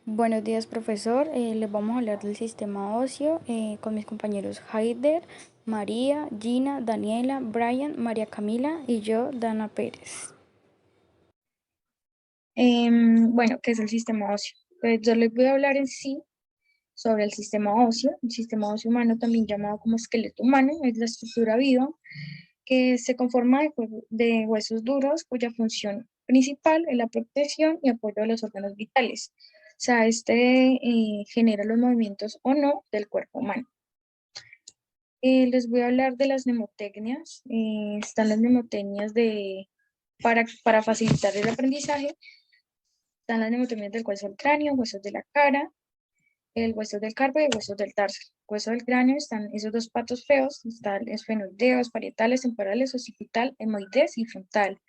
Buenos días, profesor. Les vamos a hablar del sistema óseo con mis compañeros Haider, María, Gina, Daniela, Brian, María Camila y yo, Dana Pérez. Bueno, ¿qué es el sistema óseo? Pues yo les voy a hablar en sí sobre el sistema óseo. El sistema óseo humano, también llamado como esqueleto humano, es la estructura viva que se conforma de huesos duros cuya función principal es la protección y apoyo de los órganos vitales. O sea, genera los movimientos o no del cuerpo humano. Les voy a hablar de las mnemotecnias. Están las mnemotecnias para facilitar el aprendizaje. Están las mnemotecnias del hueso del cráneo, huesos de la cara, el hueso del carpo y el hueso del tarso. Hueso del cráneo están esos dos patos feos, están esfenoideos, parietales, temporales, occipital, hemoides y frontal.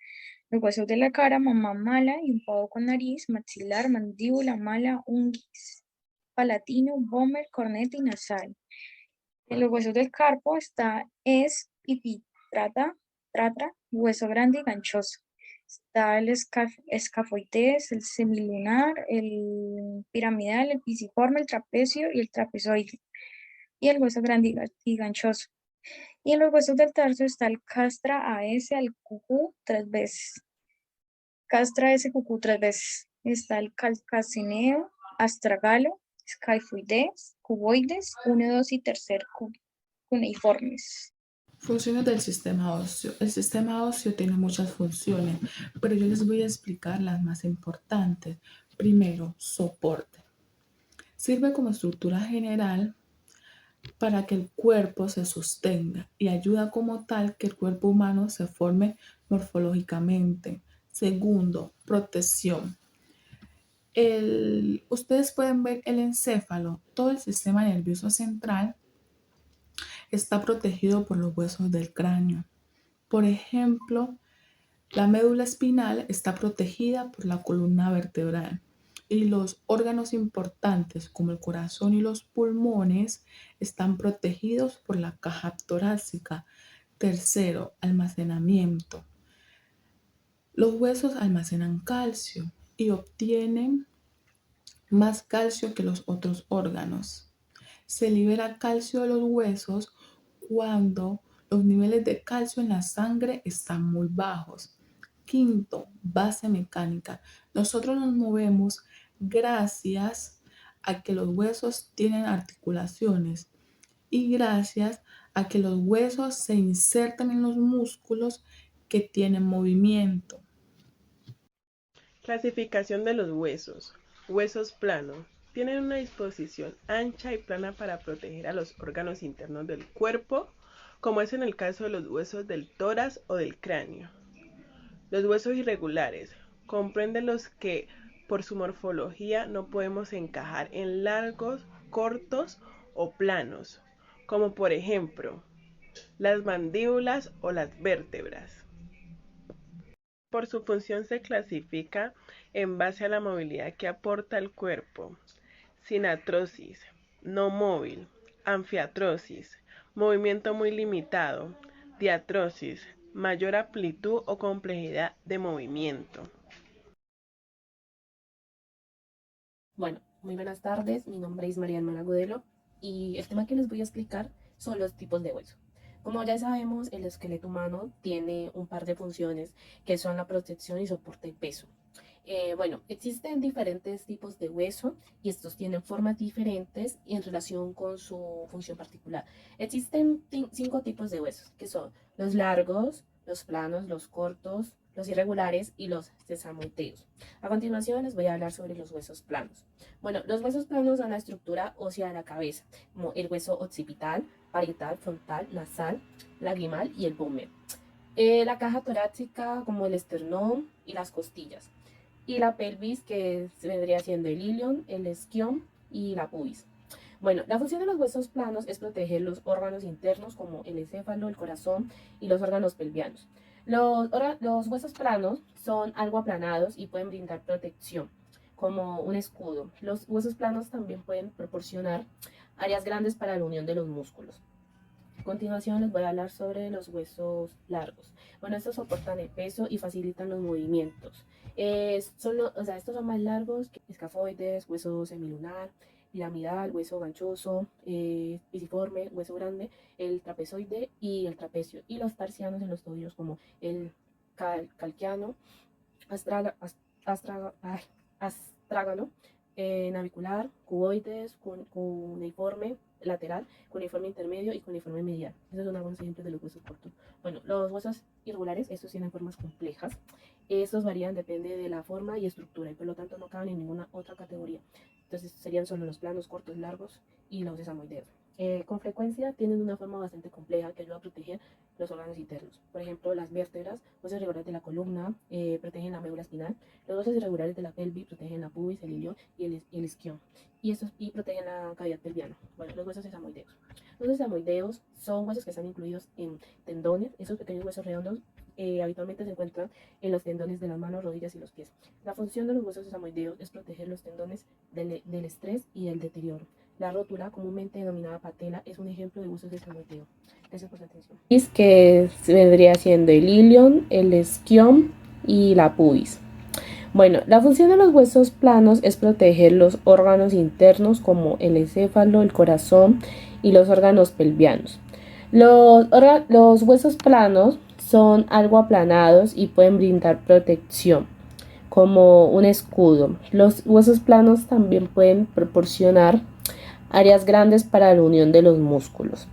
Los huesos de la cara, mamá mala y un pavo con nariz, maxilar, mandíbula mala, unguis, palatino, vomer, corneta y nasal. En los huesos del carpo pipistrata, hueso grande y ganchoso. Está el escafoides, el semilunar, el piramidal, el pisiforme, el trapecio y el trapezoide. Y el hueso grande y ganchoso. Y en los huesos del tarso está el castra AS al cucú tres veces. Castra S cucú tres veces. Está el calcacineo, astragalo, skyfoides, cuboides, uno, 2 y tercer cuneiformes. Funciones del sistema óseo. El sistema óseo tiene muchas funciones, pero yo les voy a explicar las más importantes. Primero, soporte. Sirve como estructura general para que el cuerpo se sostenga y ayuda como tal que el cuerpo humano se forme morfológicamente. Segundo, protección. Ustedes pueden ver el encéfalo, todo el sistema nervioso central está protegido por los huesos del cráneo. Por ejemplo, la médula espinal está protegida por la columna vertebral y los órganos importantes como el corazón y los pulmones están protegidos por la caja torácica. Tercero, almacenamiento. Los huesos almacenan calcio y obtienen más calcio que los otros órganos. Se libera calcio de los huesos cuando los niveles de calcio en la sangre están muy bajos. Quinto, base mecánica. Nosotros nos movemos gracias a que los huesos tienen articulaciones y gracias a que los huesos se insertan en los músculos que tienen movimiento. Clasificación de los huesos. Huesos planos. Tienen una disposición ancha y plana para proteger a los órganos internos del cuerpo, como es en el caso de los huesos del tórax o del cráneo. Los huesos irregulares comprenden los que por su morfología no podemos encajar en largos, cortos o planos, como por ejemplo las mandíbulas o las vértebras. Por su función se clasifica en base a la movilidad que aporta el cuerpo: sinatrosis, no móvil; anfiartrosis, movimiento muy limitado; diartrosis, mayor amplitud o complejidad de movimiento. Bueno, muy buenas tardes. Mi nombre es María Hermana Agudelo y el tema que les voy a explicar son los tipos de hueso. Como ya sabemos, el esqueleto humano tiene un par de funciones que son la protección y soporte de peso. Bueno, existen diferentes tipos de hueso y estos tienen formas diferentes y en relación con su función particular. Existen 5 tipos de huesos, que son los largos, los planos, los cortos, los irregulares y los sesamoideos. A continuación les voy a hablar sobre los huesos planos. Bueno, los huesos planos son la estructura ósea de la cabeza, como el hueso occipital, parietal, frontal, nasal, lagrimal y el pómulo. La caja torácica, como el esternón y las costillas. Y la pelvis, que vendría siendo el ilion, el isquion y la pubis. Bueno, la función de los huesos planos es proteger los órganos internos como el encéfalo, el corazón y los órganos pelvianos. Los huesos planos son algo aplanados y pueden brindar protección, como un escudo. Los huesos planos también pueden proporcionar áreas grandes para la unión de los músculos. A continuación les voy a hablar sobre los huesos largos. Bueno, estos soportan el peso y facilitan los movimientos. O sea, estos son más largos que escafoides, hueso semilunar, piramidal, hueso ganchoso, pisiforme, hueso grande, el trapezoide y el trapecio. Y los tarsianos en los tobillos como el calquiano, astraga, ay, astrágalo, navicular, cuboides, cuneiforme lateral, cuneiforme intermedio y cuneiforme medial. Esos son algunos ejemplos de los huesos cortos. Bueno, los huesos irregulares, estos tienen formas complejas. Estos varían, depende de la forma y estructura y por lo tanto no caben en ninguna otra categoría. Entonces serían solo los planos, cortos, largos y los sesamoideos. Con frecuencia tienen una forma bastante compleja que ayuda a proteger los órganos internos. Por ejemplo, las vértebras, huesos irregulares de la columna, protegen la médula espinal. Los huesos irregulares de la pelvis protegen la pubis, el ilion y el isquion. Y protegen la cavidad pelviana. Bueno, los huesos sesamoideos. Los sesamoideos son huesos que están incluidos en tendones. Esos pequeños huesos redondos habitualmente se encuentran en los tendones de las manos, rodillas y los pies. La función de los huesos sesamoideos es proteger los tendones del estrés y del deterioro. La rótula, comúnmente denominada patela, es un ejemplo de huesos sesamoideo. Gracias por su atención. Que vendría siendo el ilion, el isquion y la pubis. Bueno, la función de los huesos planos es proteger los órganos internos como el encéfalo, el corazón y los órganos pelvianos. Los huesos planos son algo aplanados y pueden brindar protección, como un escudo. Los huesos planos también pueden proporcionar áreas grandes para la unión de los músculos.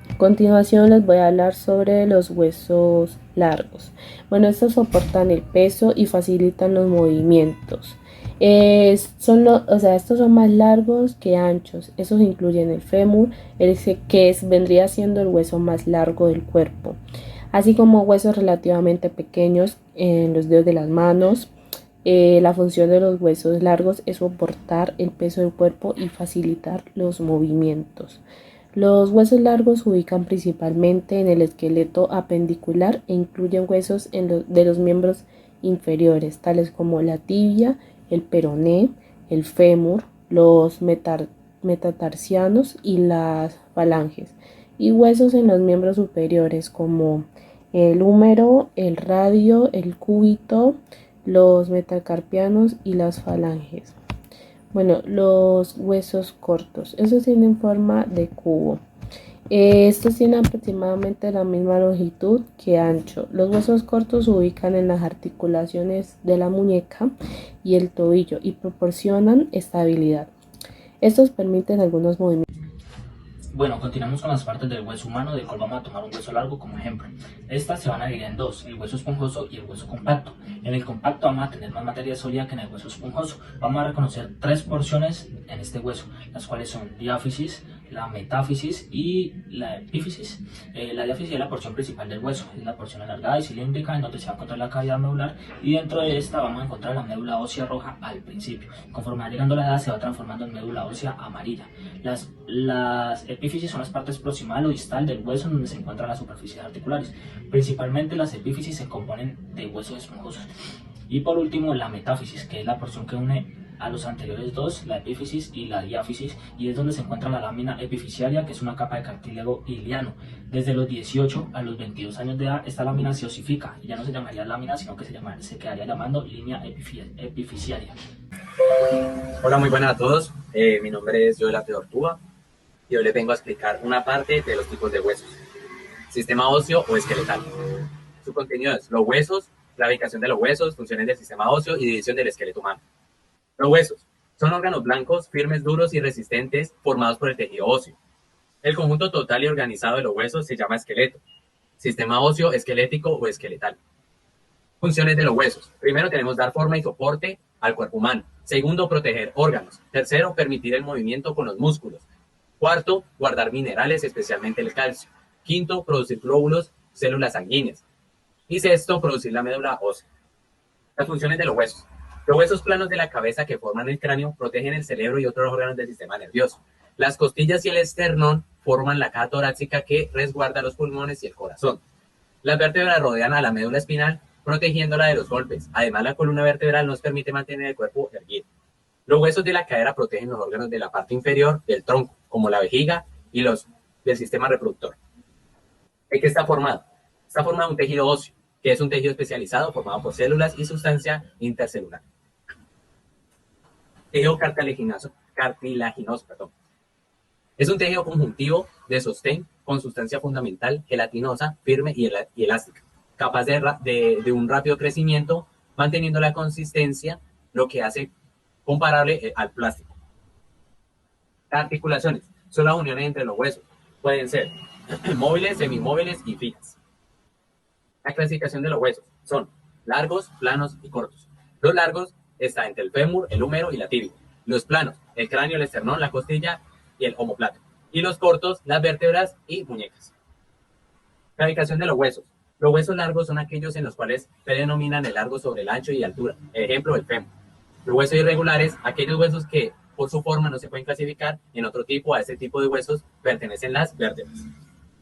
A continuación les voy a hablar sobre los huesos largos. Bueno, estos soportan el peso y facilitan los movimientos. Estos son más largos que anchos. Esos incluyen el fémur, vendría siendo el hueso más largo del cuerpo, así como huesos relativamente pequeños en los dedos de las manos. La función de los huesos largos es soportar el peso del cuerpo y facilitar los movimientos. Los huesos largos se ubican principalmente en el esqueleto apendicular e incluyen huesos de los miembros inferiores, tales como la tibia, el peroné, el fémur, los metatarsianos y las falanges, y huesos en los miembros superiores como el húmero, el radio, el cúbito, los metacarpianos y las falanges. Bueno, los huesos cortos, esos tienen forma de cubo. Estos tienen aproximadamente la misma longitud que ancho. Los huesos cortos se ubican en las articulaciones de la muñeca y el tobillo y proporcionan estabilidad. Estos permiten algunos movimientos. Bueno, continuamos con las partes del hueso humano, del cual vamos a tomar un hueso largo como ejemplo. Estas se van a dividir en dos, el hueso esponjoso y el hueso compacto. En el compacto vamos a tener más materia sólida que en el hueso esponjoso. Vamos a reconocer tres porciones en este hueso, las cuales son diáfisis, la metáfisis y la epífisis. La diáfisis es la porción principal del hueso, es la porción alargada y cilíndrica en donde se va a encontrar la cavidad medular, y dentro de esta vamos a encontrar la médula ósea roja al principio. Conforme va llegando la edad se va transformando en médula ósea amarilla. Las epífisis son las partes proximal o distal del hueso donde se encuentran las superficies articulares. Principalmente las epífisis se componen de huesos esponjosos. Y por último la metáfisis, que es la porción que une a los anteriores dos, la epífisis y la diáfisis, y es donde se encuentra la lámina epifisiaria, que es una capa de cartílago iliano. Desde los 18 a los 22 años de edad esta lámina se osifica y ya no se llamaría lámina, sino que se quedaría llamando línea epifisiaria. Hola, muy buenas a todos. Mi nombre es Joel Ortúa y hoy les vengo a explicar una parte de los tipos de huesos: sistema óseo o esqueletal. Su contenido es los huesos, la ubicación de los huesos, funciones del sistema óseo y división del esqueleto humano. Los huesos son órganos blancos, firmes, duros y resistentes formados por el tejido óseo. El conjunto total y organizado de los huesos se llama esqueleto, sistema óseo, esquelético o esqueletal. Funciones de los huesos: primero tenemos dar forma y soporte al cuerpo humano. Segundo, proteger órganos. Tercero, permitir el movimiento con los músculos. Cuarto, guardar minerales, especialmente el calcio. Quinto, producir glóbulos, células sanguíneas. Y sexto, producir la médula ósea. Las funciones de los huesos: los huesos planos de la cabeza que forman el cráneo protegen el cerebro y otros órganos del sistema nervioso. Las costillas y el esternón forman la caja torácica que resguarda los pulmones y el corazón. Las vértebras rodean a la médula espinal, protegiéndola de los golpes. Además, la columna vertebral nos permite mantener el cuerpo erguido. Los huesos de la cadera protegen los órganos de la parte inferior del tronco, como la vejiga y los del sistema reproductor. ¿De qué está formado? Está formado un tejido óseo. que es un tejido especializado formado por células y sustancia intercelular. Tejido cartilaginoso, perdón. Es un tejido conjuntivo de sostén con sustancia fundamental, gelatinosa, firme y elástica, capaz de un rápido crecimiento, manteniendo la consistencia, lo que hace comparable al plástico. Las articulaciones son las uniones entre los huesos. Pueden ser móviles, semimóviles y fijas. La clasificación de los huesos son largos, planos y cortos. Los largos están entre el fémur, el húmero y la tibia. Los planos, el cráneo, el esternón, la costilla y el omóplato. Y los cortos, las vértebras y muñecas. Clasificación de los huesos. Los huesos largos son aquellos en los cuales predominan el largo sobre el ancho y altura. Ejemplo, el fémur. Los huesos irregulares, aquellos huesos que por su forma no se pueden clasificar en otro tipo. A este tipo de huesos pertenecen las vértebras.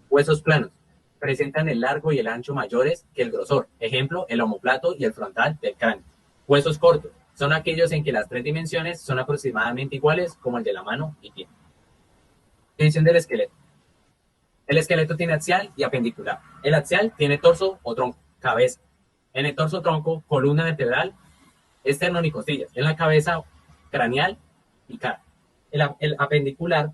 Huesos planos. Presentan el largo y el ancho mayores que el grosor. Ejemplo, el omóplato y el frontal del cráneo. Huesos cortos. Son aquellos en que las tres dimensiones son aproximadamente iguales, como el de la mano y pie. División del esqueleto. El esqueleto tiene axial y apendicular. El axial tiene torso o tronco, cabeza. En el torso tronco, columna vertebral, esternón y costillas. En la cabeza, craneal y cara. El apendicular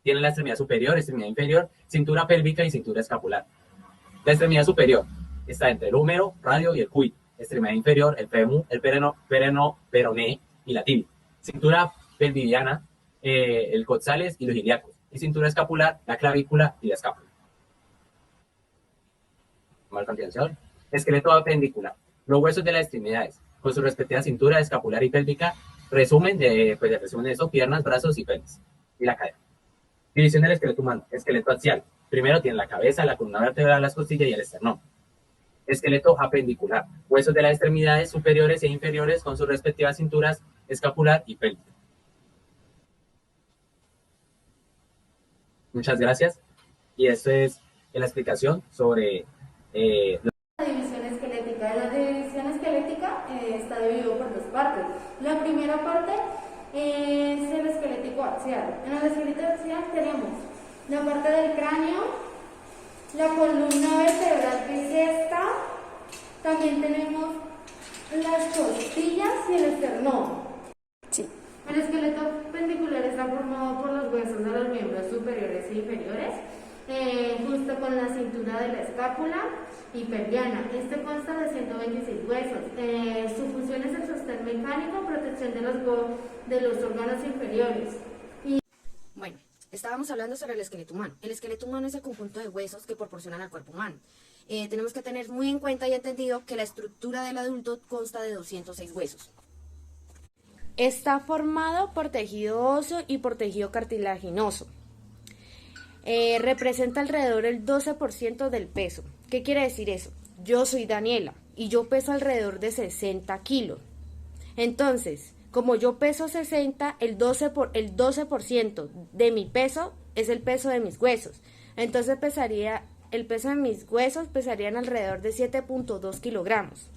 tiene la extremidad superior, extremidad inferior, cintura pélvica y cintura escapular. La extremidad superior está entre el húmero, radio y el cuello. Extremidad inferior, el fémur, el peroné y la tibia. Cintura pelviana, el coxales y los ilíacos. Y cintura escapular, la clavícula y la escápula. A continuación, esqueleto apendicular. Los huesos de las extremidades, con su respectiva cintura escapular y pélvica, resumen de eso, piernas, brazos y pelvis. Y la cadera. División del esqueleto humano. Esqueleto axial. Primero tiene la cabeza, la columna vertebral, las costillas y el esternón. Esqueleto apendicular. Huesos de las extremidades superiores e inferiores con sus respectivas cinturas escapular y pélvica. Muchas gracias. Y esto es la explicación sobre la división esquelética. La división esquelética está dividido por dos partes. La primera parte es el esquelético axial. En el esqueleto axial tenemos la parte del cráneo, la columna vertebral que es esta, también tenemos las costillas y el esternón. Sí. El esqueleto apendicular está formado por los huesos de los miembros superiores e inferiores, justo con la cintura de la escápula y pelviana. Este consta de 126 huesos. Su función es el sostén mecánico, protección de los órganos inferiores. Bueno, estábamos hablando sobre el esqueleto humano. El esqueleto humano es el conjunto de huesos que proporcionan al cuerpo humano. Tenemos que tener muy en cuenta y entendido que la estructura del adulto consta de 206 huesos. Está formado por tejido óseo y por tejido cartilaginoso. Representa alrededor el 12% del peso. ¿Qué quiere decir eso? Yo soy Daniela y yo peso alrededor de 60 kilos. Entonces, como yo peso 60, el 12% de mi peso es el peso de mis huesos. Entonces el peso de mis huesos pesarían alrededor de 7.2 kilogramos.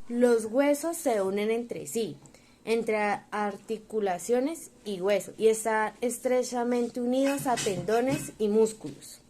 Los huesos se unen entre sí, entre articulaciones y huesos, y están estrechamente unidos a tendones y músculos.